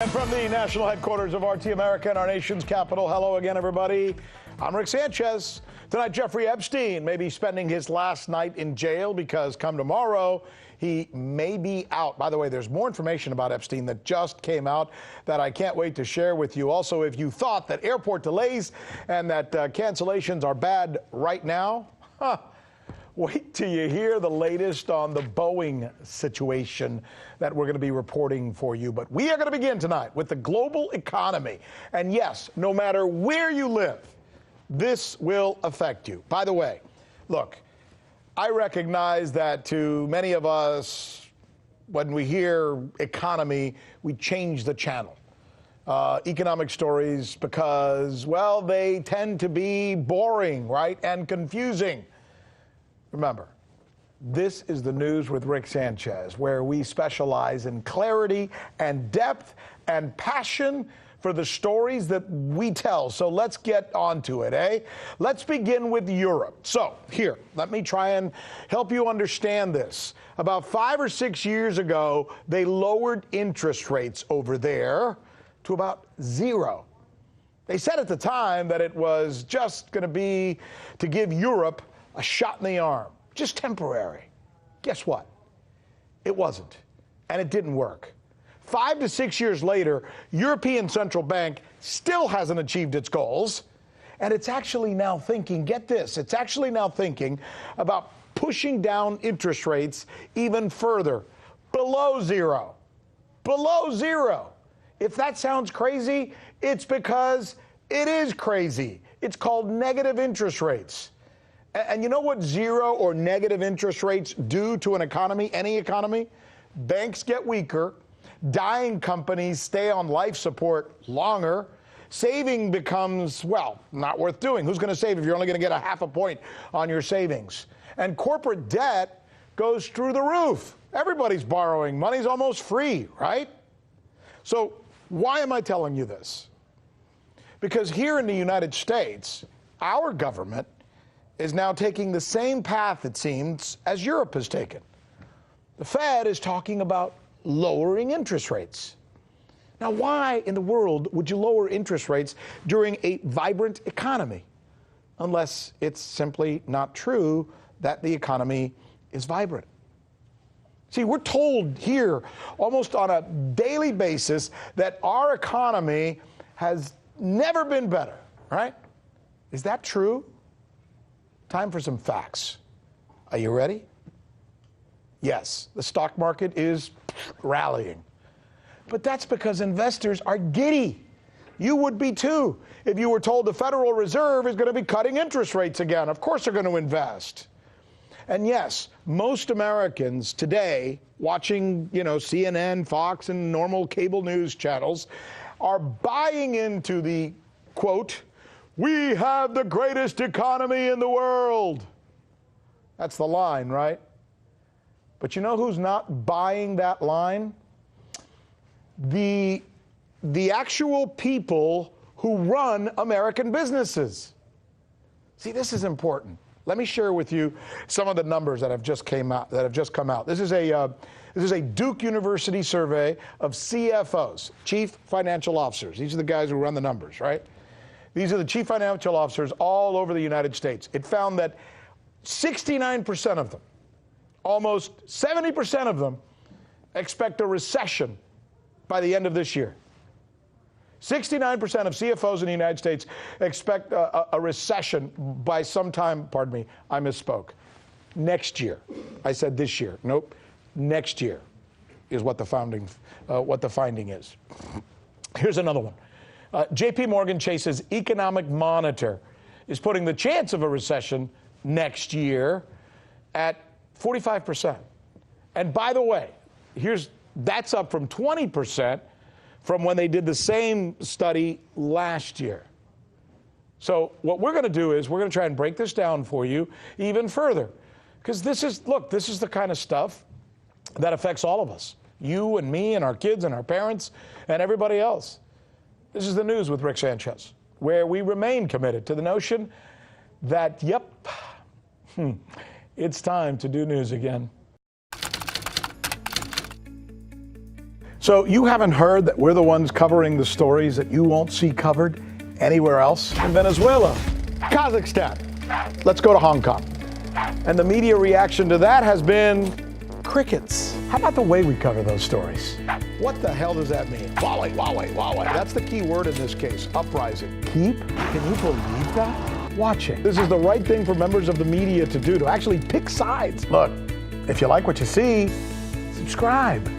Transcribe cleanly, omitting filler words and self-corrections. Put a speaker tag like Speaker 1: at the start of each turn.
Speaker 1: And from the national headquarters of RT America and our nation's capital, hello again, everybody. I'm Rick Sanchez. Tonight, Jeffrey Epstein may be spending his last night in jail because come tomorrow, he may be out. By the way, there's more information about Epstein that just came out that I can't wait to share with you. Also, if you thought that airport delays and that cancellations are bad right now, wait till you hear the latest on the Boeing situation that we're going to be reporting for you. But we are going to begin tonight with the global economy. And yes, no matter where you live, this will affect you. By the way, look, I recognize that to many of us, when we hear economy, we change the channel. Economic stories because, well, they tend to be boring, right, and confusing. Remember, this is the News with Rick Sanchez, where we specialize in clarity and depth and passion for the stories that we tell. So let's get on to it, eh? Let's begin with Europe. So here, let me try and help you understand this. About 5 or 6 years ago, they lowered interest rates over there to about 0. They said at the time that it was just going to be to give Europe a shot in the arm, just temporary. Guess what? It wasn't, and it didn't work. 5 to 6 years later, European Central Bank still hasn't achieved its goals, and it's actually now thinking, get this, it's actually now thinking about pushing down interest rates even further, below 0. Below 0. If that sounds crazy, it's because it is crazy. It's called negative interest rates. And you know what 0 or negative interest rates do to an economy, any economy? Banks get weaker, dying companies stay on life support longer, saving becomes, well, not worth doing. Who's going to save if you're only going to get a half a point on your savings? And corporate debt goes through the roof. Everybody's borrowing. Money's almost free, right? So why am I telling you this? Because here in the United States, our government is now taking the same path, it seems, as Europe has taken. The Fed is talking about lowering interest rates. Now, why in the world would you lower interest rates during a vibrant economy? Unless it's simply not true that the economy is vibrant. See, we're told here almost on a daily basis that our economy has never been better, right? Is that true? Time for some facts. Are you ready? Yes, the stock market is rallying. But that's because investors are giddy. You would be too if you were told the Federal Reserve is going to be cutting interest rates again. Of course they're going to invest. And yes, most Americans today watching, CNN, Fox, and normal cable news channels are buying into the, quote, "We have the greatest economy in the world." That's the line, right? But you know who's not buying that line? The actual people who run American businesses. See, this is important. Let me share with you some of the numbers that have just come out. This is a Duke University survey of CFOs, Chief Financial Officers. These are the guys who run the numbers, right? These are the chief financial officers all over the United States. It found that 69% of them, almost 70% of them, expect a recession by the end of this year. 69% of CFOs in the United States expect a recession by sometime, pardon me, I misspoke, next year. I said this year. Nope, next year is what the finding is. Here's another one. JP Morgan Chase's Economic Monitor is putting the chance of a recession next year at 45%. And by the way, that's up from 20% from when they did the same study last year. So what we're going to do is we're going to try and break this down for you even further. Because this is the kind of stuff that affects all of us. You and me and our kids and our parents and everybody else. This is the News with Rick Sanchez, where we remain committed to the notion that, it's time to do news again. So you haven't heard that we're the ones covering the stories that you won't see covered anywhere else? In Venezuela, Kazakhstan, let's go to Hong Kong. And the media reaction to that has been crickets. How about the way we cover those stories? What the hell does that mean? Wally, Wally, Wally. That's the key word in this case, uprising. Keep? Can you believe that? Watching. This is the right thing for members of the media to do, to actually pick sides. Look, if you like what you see, subscribe.